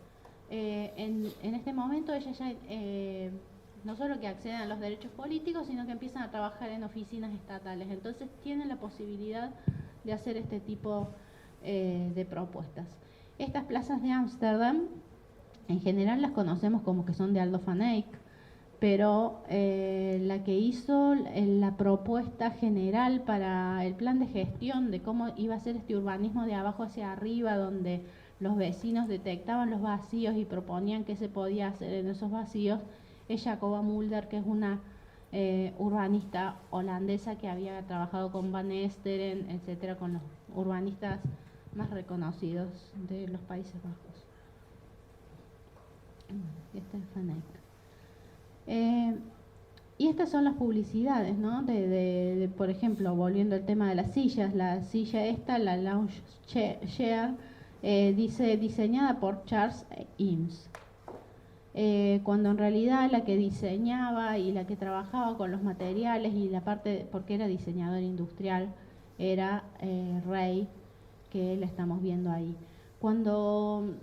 En este momento ellas ya no solo que acceden a los derechos políticos, sino que empiezan a trabajar en oficinas estatales. Entonces tienen la posibilidad de hacer este tipo de propuestas. Estas plazas de Ámsterdam, en general las conocemos como que son de Aldo van Eyck, pero la que hizo la propuesta general para el plan de gestión de cómo iba a ser este urbanismo de abajo hacia arriba, donde los vecinos detectaban los vacíos y proponían qué se podía hacer en esos vacíos, es Jacoba Mulder, que es una urbanista holandesa que había trabajado con Van Esteren, etcétera, con los urbanistas más reconocidos de los Países Bajos. Este es Van Eyck. Y estas son las publicidades, ¿no? Por ejemplo, volviendo al tema de las sillas, la silla esta, la lounge chair, dice diseñada por Charles Eames. Cuando en realidad la que diseñaba y la que trabajaba con los materiales y la parte, porque era diseñador industrial, era Ray, que la estamos viendo ahí. Cuando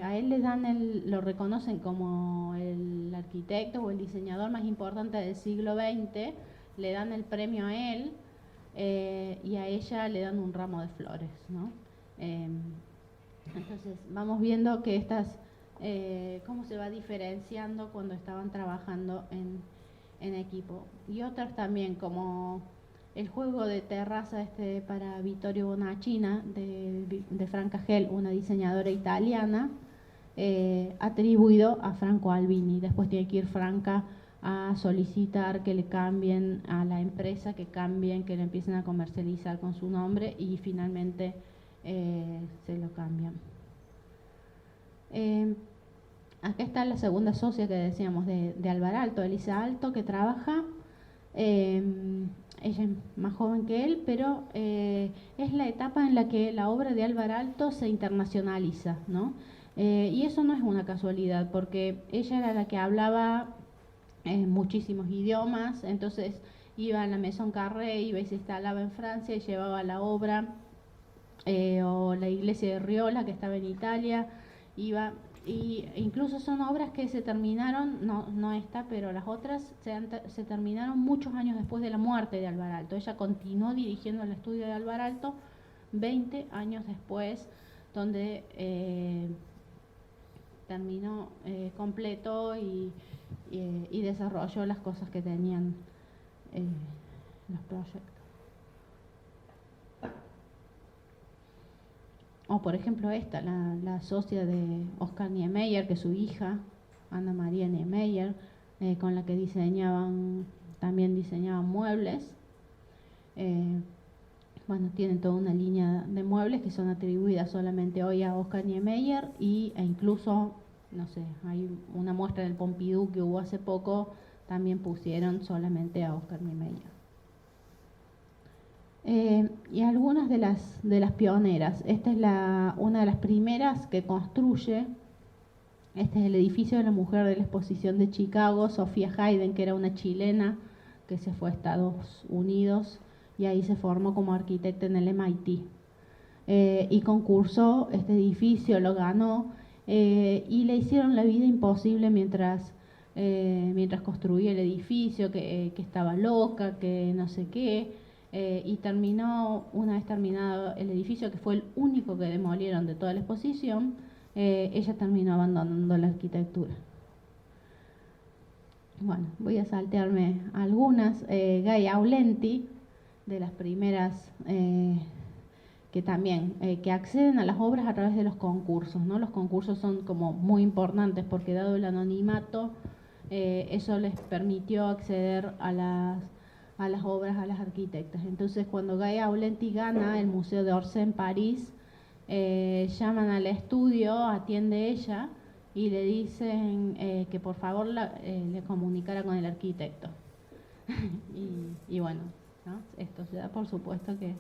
a él lo reconocen como el arquitecto o el diseñador más importante del siglo XX, le dan el premio a él y a ella le dan un ramo de flores, ¿no? Entonces vamos viendo que cómo se va diferenciando cuando estaban trabajando en equipo. Y otras también, como el juego de terraza para Vittorio Bonacina de Franca Gel, una diseñadora italiana, atribuido a Franco Albini. Después tiene que ir Franca a solicitar que le cambien a la empresa, que le empiecen a comercializar con su nombre, y finalmente se lo cambian. Acá está la segunda socia que decíamos de Alvaralto, Elisa Alto, que trabaja. Ella es más joven que él, pero es la etapa en la que la obra de Alvaralto se internacionaliza, ¿no? Y eso no es una casualidad, porque ella era la que hablaba muchísimos idiomas, entonces iba a la Maison Carré, iba y se instalaba en Francia y llevaba la obra, o la iglesia de Riola, que estaba en Italia, iba. Y incluso son obras que se terminaron, no esta, pero las otras se terminaron muchos años después de la muerte de Alvaralto. Ella continuó dirigiendo el estudio de Alvaralto 20 años después, donde terminó completo y desarrolló las cosas que tenían los proyectos. O por ejemplo esta, la socia de Oscar Niemeyer, que es su hija, Ana María Niemeyer, con la que también diseñaban muebles. Bueno, tienen toda una línea de muebles que son atribuidas solamente hoy a Oscar Niemeyer, e incluso, no sé, hay una muestra del Pompidou que hubo hace poco, también pusieron solamente a Oscar Niemeyer. Y algunas de las pioneras. Esta es una de las primeras que construye. Este es el edificio de la mujer de la exposición de Chicago, Sofía Hayden, que era una chilena que se fue a Estados Unidos y ahí se formó como arquitecta en el MIT. Y concursó este edificio, lo ganó, y le hicieron la vida imposible mientras construía el edificio, que estaba loca, que no sé qué. Y una vez terminado el edificio, que fue el único que demolieron de toda la exposición, ella terminó abandonando la arquitectura. Bueno, voy a saltearme algunas. Gaia Aulenti, de las primeras que también que acceden a las obras a través de los concursos, ¿no? Los concursos son como muy importantes porque, dado el anonimato, eso les permitió acceder a las obras, a las arquitectas. Entonces, cuando Gaia Aulenti gana el Museo d'Orsay en París, llaman al estudio, atiende ella y le dicen que por favor le comunicara con el arquitecto. y bueno, ¿no? Esto se da por supuesto que...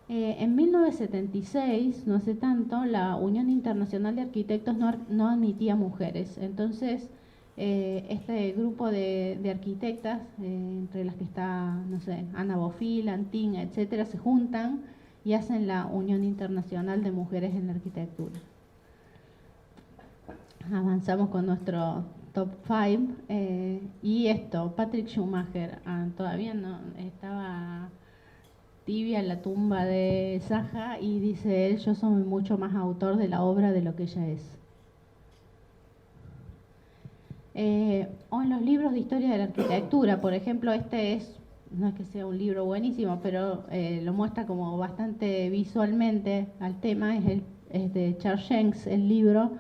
en 1976, no hace tanto, la Unión Internacional de Arquitectos no admitía mujeres. Entonces, este grupo de arquitectas, entre las que está, no sé, Ana Bofil, Antin, etcétera, se juntan y hacen la Unión Internacional de Mujeres en la Arquitectura. Avanzamos con nuestro top 5. Y esto, Patrick Schumacher, todavía no estaba tibia en la tumba de Zaha, y dice él: yo soy mucho más autor de la obra de lo que ella es. O en los libros de historia de la arquitectura, por ejemplo, no es que sea un libro buenísimo, pero lo muestra como bastante visualmente al tema, es de Charles Jenks, el libro,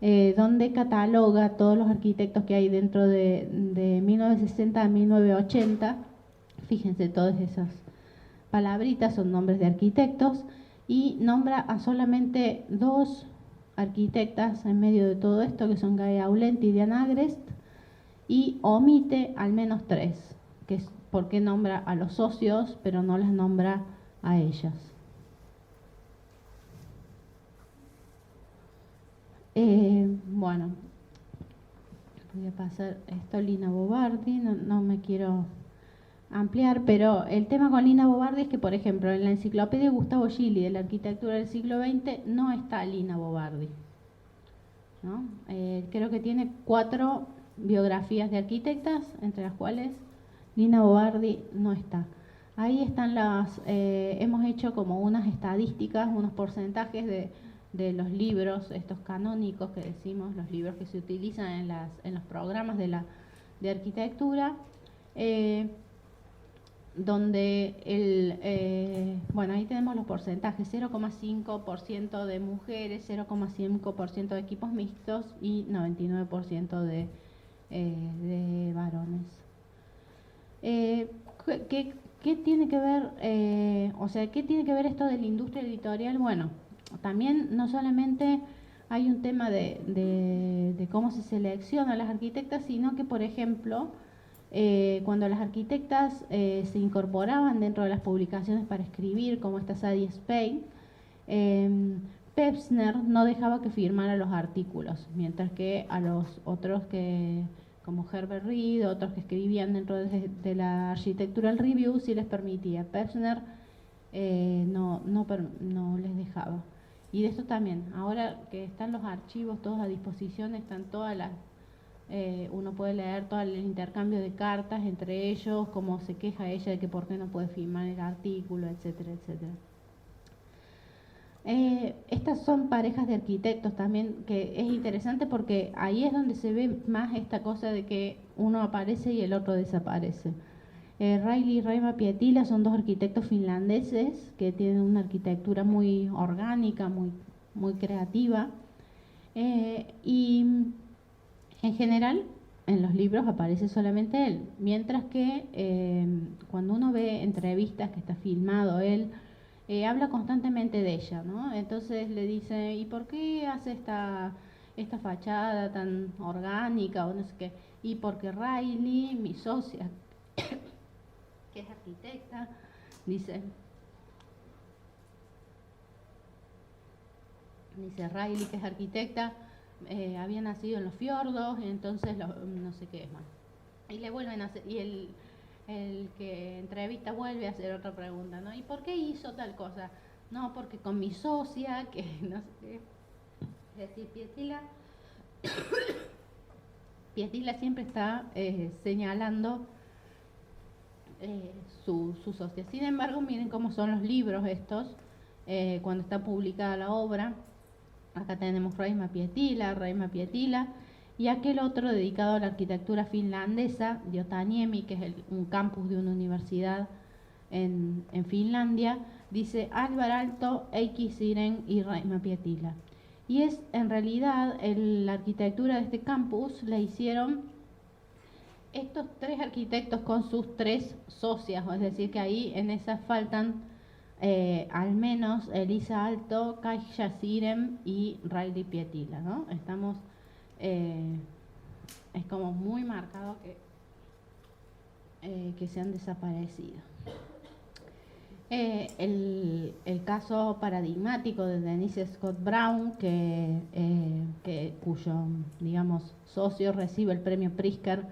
donde cataloga todos los arquitectos que hay dentro de 1960 a 1980. Fíjense, todas esas palabritas son nombres de arquitectos, y nombra a solamente 2 arquitectas en medio de todo esto, que son Gaia Aulenti y Diana Agrest, y omite al menos 3, que es porque nombra a los socios, pero no las nombra a ellas. Bueno, voy a pasar esto, Lina Bobardi, no me quiero ampliar, pero el tema con Lina Bobardi es que, por ejemplo, en la enciclopedia de Gustavo Gili de la arquitectura del siglo XX no está Lina Bobardi, ¿no? Creo que tiene 4 biografías de arquitectas, entre las cuales Lina Bobardi no está. Ahí están hemos hecho como unas estadísticas, unos porcentajes de los libros, estos canónicos que decimos, los libros que se utilizan en los programas de de arquitectura, donde bueno, ahí tenemos los porcentajes: 0,5% de mujeres, 0,5% de equipos mixtos y 99% de varones. ¿Qué tiene que ver, qué tiene que ver esto de la industria editorial? Bueno, también no solamente hay un tema de cómo se selecciona a las arquitectas, sino que, por ejemplo, cuando las arquitectas se incorporaban dentro de las publicaciones para escribir, como esta Sadie Spain, Pevsner no dejaba que firmara los artículos, mientras que a los otros como Herbert Reed, otros que escribían dentro de la Architectural Review, sí les permitía. Pevsner no les dejaba. Y de esto también, ahora que están los archivos todos a disposición, están todas las... uno puede leer todo el intercambio de cartas entre ellos, cómo se queja ella de que por qué no puede firmar el artículo, etcétera, etcétera. Estas son parejas de arquitectos también, que es interesante porque ahí es donde se ve más esta cosa de que uno aparece y el otro desaparece. Riley y Reima Pietila son dos arquitectos finlandeses que tienen una arquitectura muy orgánica, muy creativa, y en general en los libros aparece solamente él, mientras que cuando uno ve entrevistas que está filmado él, habla constantemente de ella, ¿no? Entonces le dice, ¿y por qué hace esta fachada tan orgánica o no sé qué? Y porque Riley, mi socia, que es arquitecta, dice Riley, que es arquitecta, había nacido en los fiordos, entonces no sé qué es más. Y le vuelven a hacer, y el que entrevista vuelve a hacer otra pregunta, ¿no? ¿Y por qué hizo tal cosa? No, porque con mi socia, que no sé qué. Es decir, Pietila siempre está señalando su socia. Sin embargo, miren cómo son los libros estos, cuando está publicada la obra. Acá tenemos Reima Pietila, y aquel otro dedicado a la arquitectura finlandesa, de Otaniemi, que es un campus de una universidad en Finlandia, dice Alvar Aalto, Eiki Siren y Reima Pietila. Y es, en realidad, la arquitectura de este campus la hicieron estos tres arquitectos con sus tres socias, es decir, que ahí en esas faltan al menos Elisa Aalto, Kaija Siren y Riley Pietila, ¿no? Estamos, es como muy marcado que se han desaparecido. El caso paradigmático de Denise Scott Brown, cuyo, digamos, socio recibe el premio Pritzker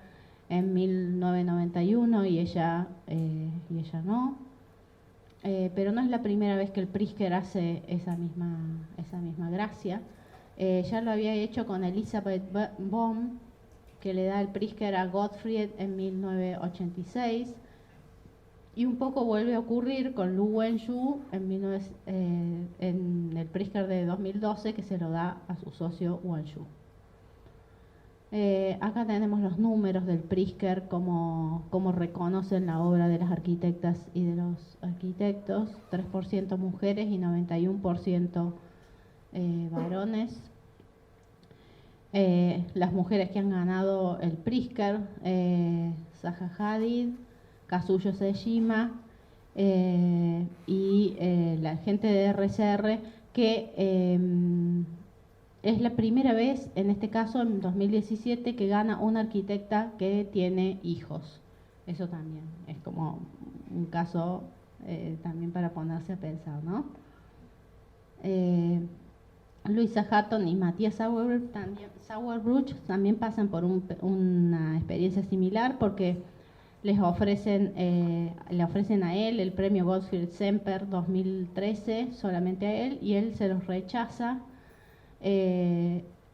en 1991 y ella no. Pero no es la primera vez que el Pritzker hace esa misma gracia. Ya lo había hecho con Elisabeth Bohm, que le da el Pritzker a Gottfried en 1986, y un poco vuelve a ocurrir con Lu Wenju en el Pritzker de 2012, que se lo da a su socio Wenju. Acá tenemos los números del Pritzker, cómo reconocen la obra de las arquitectas y de los arquitectos: 3% mujeres y 91% varones. Las mujeres que han ganado el Pritzker: Zaha Hadid, Kazuyo Sejima y la gente de RCR, que es la primera vez, en este caso en 2017, que gana una arquitecta que tiene hijos. Eso también es como un caso también para ponerse a pensar, ¿no? Luisa Hatton y Matías Sauerbruch también pasan por una experiencia similar, porque le ofrecen a él el premio Gottfried Semper 2013, solamente a él, y él se los rechaza.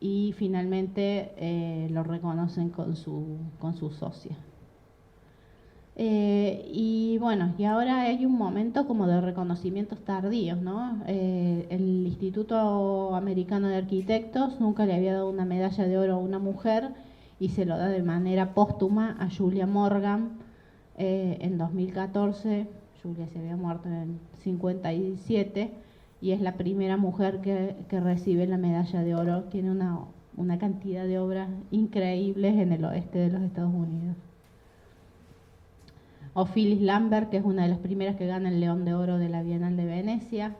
Y finalmente lo reconocen con su socia. Y bueno, y ahora hay un momento como de reconocimientos tardíos, ¿no? El Instituto Americano de Arquitectos nunca le había dado una medalla de oro a una mujer, y se lo da de manera póstuma a Julia Morgan en 2014. Julia se había muerto en 57 y es la primera mujer que recibe la medalla de oro. Tiene una cantidad de obras increíbles en el oeste de los Estados Unidos. O Phyllis Lambert, que es una de las primeras que gana el León de Oro de la Bienal de Venecia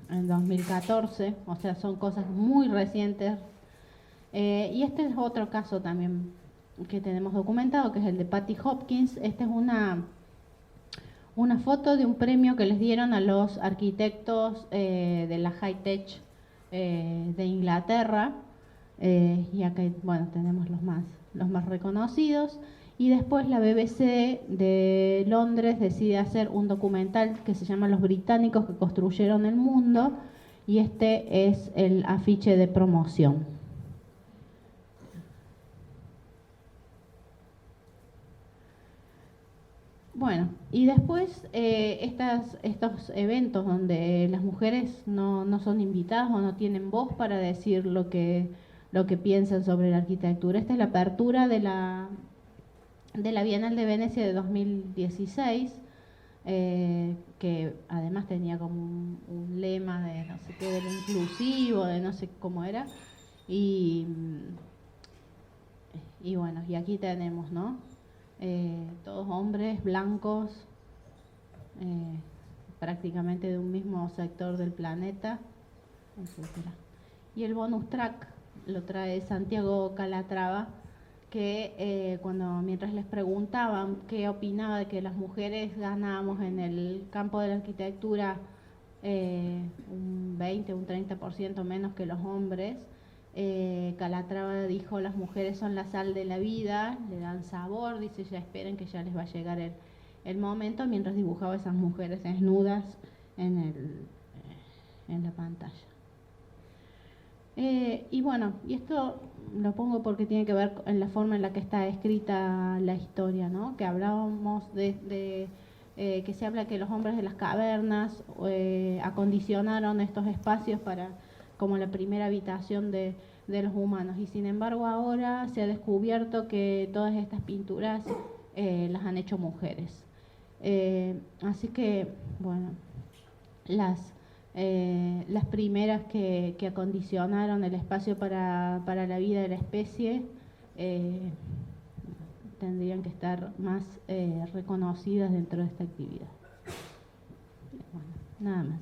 en 2014, o sea, son cosas muy recientes. Y este es otro caso también que tenemos documentado, que es el de Patty Hopkins. Esta es una foto de un premio que les dieron a los arquitectos de la High Tech de Inglaterra, y acá, bueno, tenemos los más reconocidos. Y después la BBC de Londres decide hacer un documental que se llama Los británicos que construyeron el mundo, y este es el afiche de promoción. Bueno, y después estos eventos donde las mujeres no son invitadas o no tienen voz para decir lo que piensan sobre la arquitectura. Esta es la apertura de la Bienal de Venecia de 2016, que además tenía como un lema de no sé qué, de lo inclusivo, de no sé cómo era. Y bueno, y aquí tenemos, ¿no? Todos hombres blancos, prácticamente de un mismo sector del planeta, etc. Y el bonus track lo trae Santiago Calatrava, que mientras les preguntaban qué opinaba de que las mujeres ganábamos en el campo de la arquitectura un 20, un 30% menos que los hombres, Calatrava dijo: las mujeres son la sal de la vida, le dan sabor, dice, ya esperen que ya les va a llegar el momento, mientras dibujaba esas mujeres desnudas en la pantalla. Y bueno, y esto lo pongo porque tiene que ver en la forma en la que está escrita la historia, ¿no? Que hablábamos que se habla que los hombres de las cavernas acondicionaron estos espacios como la primera habitación de los humanos, y sin embargo ahora se ha descubierto que todas estas pinturas las han hecho mujeres. Así que, bueno, las primeras que acondicionaron el espacio para la vida de la especie tendrían que estar más reconocidas dentro de esta actividad. Bueno, nada más.